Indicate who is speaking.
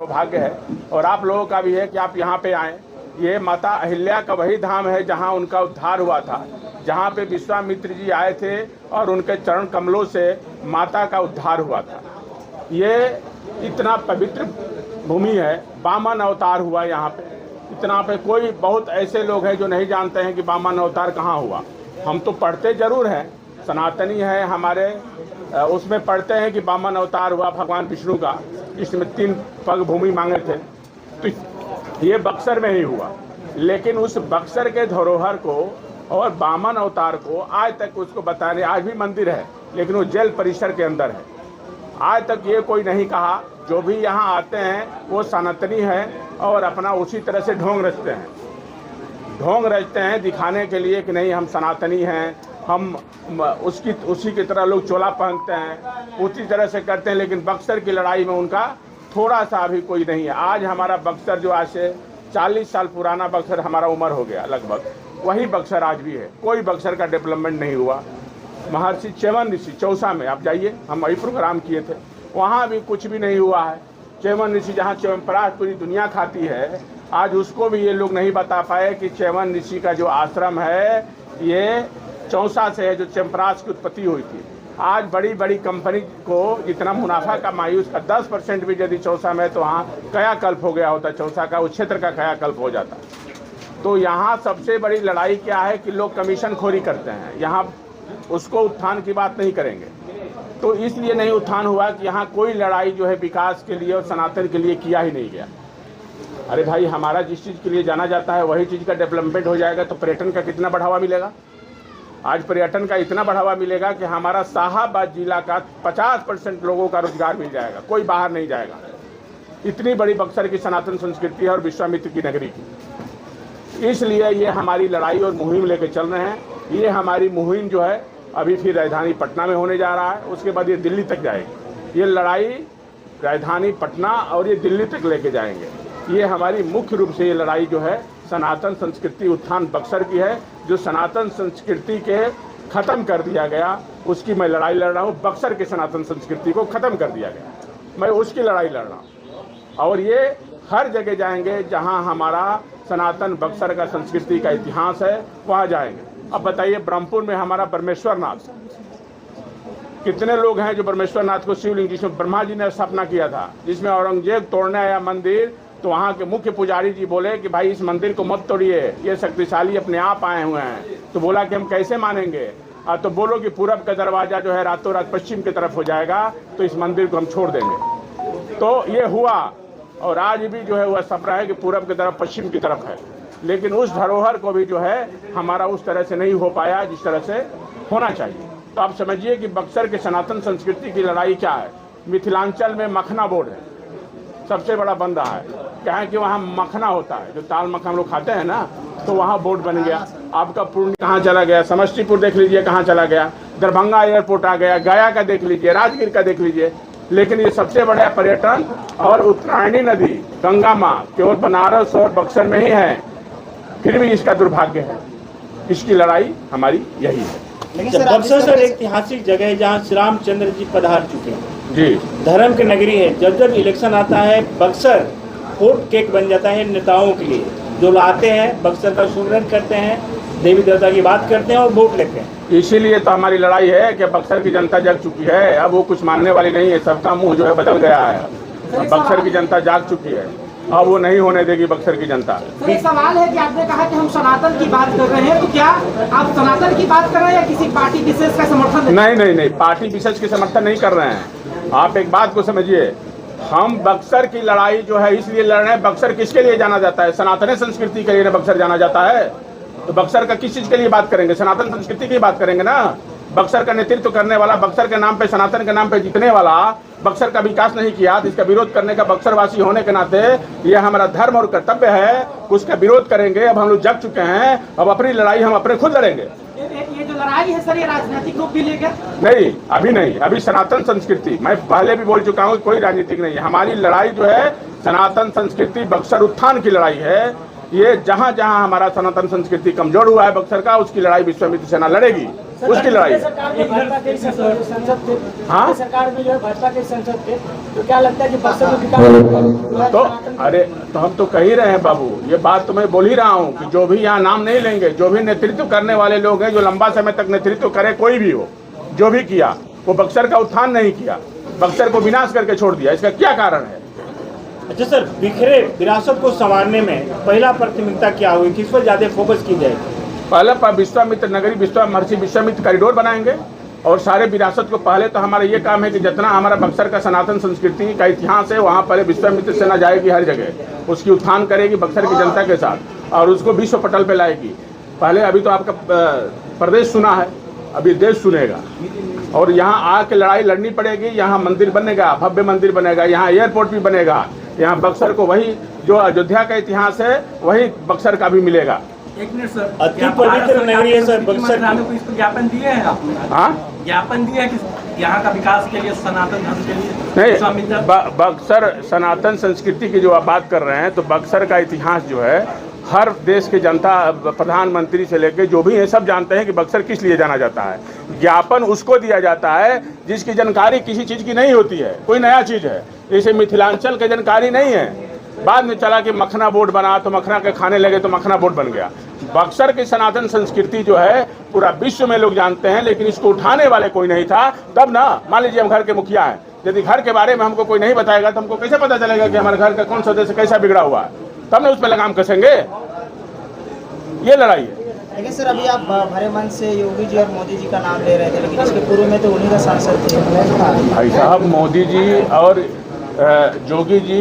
Speaker 1: सौभाग्य है और आप लोगों का भी है कि आप यहाँ पे आएँ। ये माता अहिल्या का वही धाम है जहाँ उनका उद्धार हुआ था, जहाँ पे विश्वामित्र जी आए थे और उनके चरण कमलों से माता का उद्धार हुआ था। ये इतना पवित्र भूमि है, वामन अवतार हुआ यहाँ पे। इतना पे कोई बहुत ऐसे लोग हैं जो नहीं जानते हैं कि वामन अवतार कहाँ हुआ। हम तो पढ़ते जरूर हैं, सनातनी है हमारे, उसमें पढ़ते हैं कि वामन अवतार हुआ भगवान विष्णु का, इसमें 3 पग भूमि मांगे थे, तो ये बक्सर में ही हुआ। लेकिन उस बक्सर के धरोहर को और वामन अवतार को आज तक उसको बताने, आज भी मंदिर है लेकिन वो जेल परिसर के अंदर है। आज तक ये कोई नहीं कहा। जो भी यहाँ आते हैं वो सनातनी है और अपना उसी तरह से ढोंग रचते हैं दिखाने के लिए कि नहीं हम सनातनी हैं, हम उसी की तरह लोग चोला पहनते हैं, उसी तरह से करते हैं। लेकिन बक्सर की लड़ाई में उनका थोड़ा सा भी कोई नहीं है। आज हमारा बक्सर जो आज से 40 साल पुराना बक्सर हमारा उम्र हो गया लगभग, वही बक्सर आज भी है। कोई बक्सर का डेवलपमेंट नहीं हुआ। महर्षि च्यवन ऋषि चौसा में आप जाइए, हम वही प्रोग्राम किए थे, वहाँ भी कुछ भी नहीं हुआ है। च्यवन ऋषि जहाँ च्यवनप्राश पूरी दुनिया खाती है, आज उसको भी ये लोग नहीं बता पाए कि च्यवन ऋषि का जो आश्रम है ये चौसा से है, जो च्यवनप्राश की उत्पत्ति हुई थी। आज बड़ी बड़ी कंपनी को जितना मुनाफा कमाई उसका 10% भी यदि चौसा में, तो वहाँ कायाकल्प हो गया होता, चौसा का उस क्षेत्र का कायाकल्प हो जाता। तो यहाँ सबसे बड़ी लड़ाई क्या है कि लोग कमीशन खोरी करते हैं। यहाँ उसको उत्थान की बात नहीं करेंगे, तो इसलिए नहीं उत्थान हुआ कि यहाँ कोई लड़ाई जो है विकास के लिए और सनातन के लिए किया ही नहीं गया। अरे भाई, हमारा जिस चीज़ के लिए जाना जाता है वही चीज़ का डेवलपमेंट हो जाएगा तो पर्यटन का कितना बढ़ावा मिलेगा। आज पर्यटन का इतना बढ़ावा मिलेगा कि हमारा शाहाबाद जिला का 50% लोगों का रोजगार मिल जाएगा, कोई बाहर नहीं जाएगा। इतनी बड़ी बक्सर की सनातन संस्कृति है और विश्वामित्र की नगरी की। इसलिए ये हमारी लड़ाई और मुहिम लेके चल रहे हैं। ये हमारी मुहिम जो है अभी फिर राजधानी पटना में होने जा रहा है, उसके बाद ये दिल्ली तक जाएगी। ये लड़ाई राजधानी पटना और ये दिल्ली तक लेके जाएंगे। ये हमारी मुख्य रूप से ये लड़ाई जो है सनातन संस्कृति उत्थान बक्सर की है। जो सनातन संस्कृति के ख़त्म कर दिया गया उसकी मैं लड़ाई लड़ रहा हूँ। बक्सर की सनातन संस्कृति को ख़त्म कर दिया गया, मैं उसकी लड़ाई लड़ रहा हूँ। और ये हर जगह जाएंगे जहाँ हमारा सनातन बक्सर का संस्कृति का इतिहास है, वहाँ जाएंगे। अब बताइए, ब्रह्मपुर में हमारा ब्रह्मेश्वर नाथ, कितने लोग हैं जो ब्रह्मेश्वर नाथ को शिवलिंग जिसमें ब्रह्मा जी ने स्थापना किया था, जिसमें औरंगजेब तोड़ने आया मंदिर, तो वहाँ के मुख्य पुजारी जी बोले कि भाई इस मंदिर को मत तोड़िए, ये शक्तिशाली अपने आप आए हुए हैं। तो बोला कि हम कैसे मानेंगे, तो बोलो कि पूरब का दरवाजा जो है रातों रात पश्चिम की तरफ हो जाएगा, तो इस मंदिर को हम छोड़ देंगे। तो ये हुआ और आज भी जो है वह सपना है कि पूरब की तरफ पश्चिम की तरफ है। लेकिन उस धरोहर को भी जो है हमारा उस तरह से नहीं हो पाया जिस तरह से होना चाहिए। तो आप समझिए कि बक्सर के सनातन संस्कृति की लड़ाई क्या है। मिथिलांचल में मखना बोर्ड है, सबसे बड़ा बन रहा है। क्या है कि वहाँ मखना होता है, जो दाल मखना हम लोग खाते हैं ना, तो वहाँ बोर्ड बन गया। आपका पूर्ण कहाँ चला गया, समस्तीपुर देख लीजिए कहाँ चला गया, दरभंगा एयरपोर्ट आ गया, गया का देख लीजिए, राजगीर का देख लीजिए। लेकिन ये सबसे बड़ा पर्यटन और उत्तरायणी नदी गंगा माँ केवल बनारस और बक्सर में ही है, फिर भी इसका दुर्भाग्य है। इसकी लड़ाई हमारी यही है।
Speaker 2: लेकिन बक्सर सर एक ऐतिहासिक जगह है जहाँ श्री रामचंद्र जी पधार चुके हैं
Speaker 1: जी,
Speaker 2: धर्म की नगरी है। जब जब इलेक्शन आता है बक्सर हॉट केक बन जाता है नेताओं के लिए, जो आते हैं बक्सर का सुमिरन करते हैं, देवी देवता की बात करते हैं और वोट लेते हैं।
Speaker 1: इसीलिए तो हमारी लड़ाई है कि बक्सर की जनता जग चुकी है, अब वो कुछ मानने वाली नहीं है। सबका मुंह जो है बदल गया है। बक्सर की जनता जाग चुकी है, अब वो नहीं होने देगी बक्सर की जनता।
Speaker 3: एक सवाल है कि आपने कहा कि हम सनातन की बात कर रहे हैं, तो क्या आप सनातन की बात कर रहे हैं या किसी पार्टी विशेष का समर्थन?
Speaker 1: नहीं, पार्टी विशेष की समर्थन नहीं कर रहे हैं। आप एक बात को समझिए, हम बक्सर की लड़ाई जो है इसलिए लड़ रहे हैं। बक्सर किसके लिए जाना जाता है? सनातन संस्कृति के लिए बक्सर जाना जाता है। तो बक्सर का किस चीज के लिए बात करेंगे? सनातन संस्कृति की बात करेंगे ना। बक्सर का नेतृत्व करने वाला, बक्सर के नाम पे, सनातन के नाम पे जीतने वाला, बक्सर का विकास नहीं किया, तो इसका विरोध करने का बक्सर वासी होने के नाते ये हमारा धर्म और कर्तव्य है, उसका विरोध करेंगे। अब हम लोग जग चुके हैं, अब अपनी लड़ाई हम अपने खुद लड़ेंगे।
Speaker 3: ये जो लड़ाई है सर, ये राजनीतिक रूप भी लेगा?
Speaker 1: नहीं, अभी नहीं। अभी सनातन संस्कृति, मैं पहले भी बोल चुका हूँ, कोई राजनीतिक नहीं है। हमारी लड़ाई जो है सनातन संस्कृति बक्सर उत्थान की लड़ाई है। ये जहाँ जहाँ हमारा सनातन संस्कृति कमजोर हुआ है बक्सर का, उसकी लड़ाई विश्वामित्र सेना लड़ेगी। उसकी लड़ाई है।
Speaker 3: सरकार में भाजपा के संसद थे,
Speaker 1: हाँ?
Speaker 3: सरकार में जो है भाजपा के संसद थे, तो क्या लगता है कि बक्सर में विकास
Speaker 1: तो अरे तो हम तो कह ही रहे हैं बाबू, ये बात तो मैं बोल ही रहा हूँ कि जो भी यहाँ नाम नहीं लेंगे, जो भी नेतृत्व करने वाले लोग हैं, जो लंबा समय तक नेतृत्व करे, कोई भी हो, जो भी किया, वो बक्सर का उत्थान नहीं किया, बक्सर को विनाश करके छोड़ दिया। इसका क्या कारण है?
Speaker 2: अच्छा सर, बिखरे विरासत को संवारने में पहला प्राथमिकता क्या होगी, किस पर ज्यादा फोकस की जाएगी?
Speaker 1: पहले विश्वामित्र नगरी महर्षि विश्वामित्र कॉरिडोर बनाएंगे और सारे विरासत को, पहले तो हमारा ये काम है कि जितना हमारा बक्सर का सनातन संस्कृति का इतिहास है, वहाँ पहले विश्वामित्र सेना जाएगी हर जगह, उसकी उत्थान करेगी बक्सर की जनता के साथ और उसको विश्व पटल पे लाएगी। पहले अभी तो आपका प्रदेश सुना है, अभी देश सुनेगा और यहाँ आके लड़ाई लड़नी पड़ेगी। यहाँ मंदिर बनेगा, भव्य मंदिर बनेगा, यहाँ एयरपोर्ट भी बनेगा, यहाँ बक्सर को वही जो अयोध्या का इतिहास है वही बक्सर का भी मिलेगा।
Speaker 4: एक मिनट सर,
Speaker 2: अति पवित्र नगरी है सर बक्सर की।
Speaker 4: को इस पर ज्ञापन दिए हैं आपने?
Speaker 1: हाँ,
Speaker 4: ज्ञापन दिए हैं कि यहाँ का विकास के लिए, सनातन धर्म के लिए
Speaker 1: नहीं,
Speaker 4: विश्वामित्र
Speaker 1: बक्सर सनातन संस्कृति की जो आप बात कर रहे हैं, तो बक्सर का इतिहास जो है हर देश की जनता, प्रधानमंत्री से लेकर जो भी है, सब जानते हैं कि बक्सर किस लिए जाना जाता है। ज्ञापन उसको दिया जाता है जिसकी जानकारी किसी चीज़ की नहीं होती है, कोई नया चीज़ है। जैसे मिथिलांचल की जानकारी नहीं है, बाद में चला कि मखना बोर्ड बना तो मखना के खाने लगे तो मखना बोर्ड बन गया। बक्सर की सनातन संस्कृति जो है पूरा विश्व में लोग जानते हैं, लेकिन इसको उठाने वाले कोई नहीं था। तब ना, मान लीजिए हम घर के मुखिया हैं, यदि घर के बारे में हमको कोई नहीं बताएगा तो हमको कैसे पता चलेगा कि हमारे घर का कौन सदस्य कैसा बिगड़ा हुआ है? तब ना उस पर लगाम कसेंगे। ये लड़ाई है।
Speaker 5: लेकिन सर, अभी आप भरे मन से योगी जी और मोदी जी का नाम ले रहे थे, लेकिन इसके पूर्व में तो उन्हीं का सांसद थे।
Speaker 1: भाई साहब, मोदी जी और योगी जी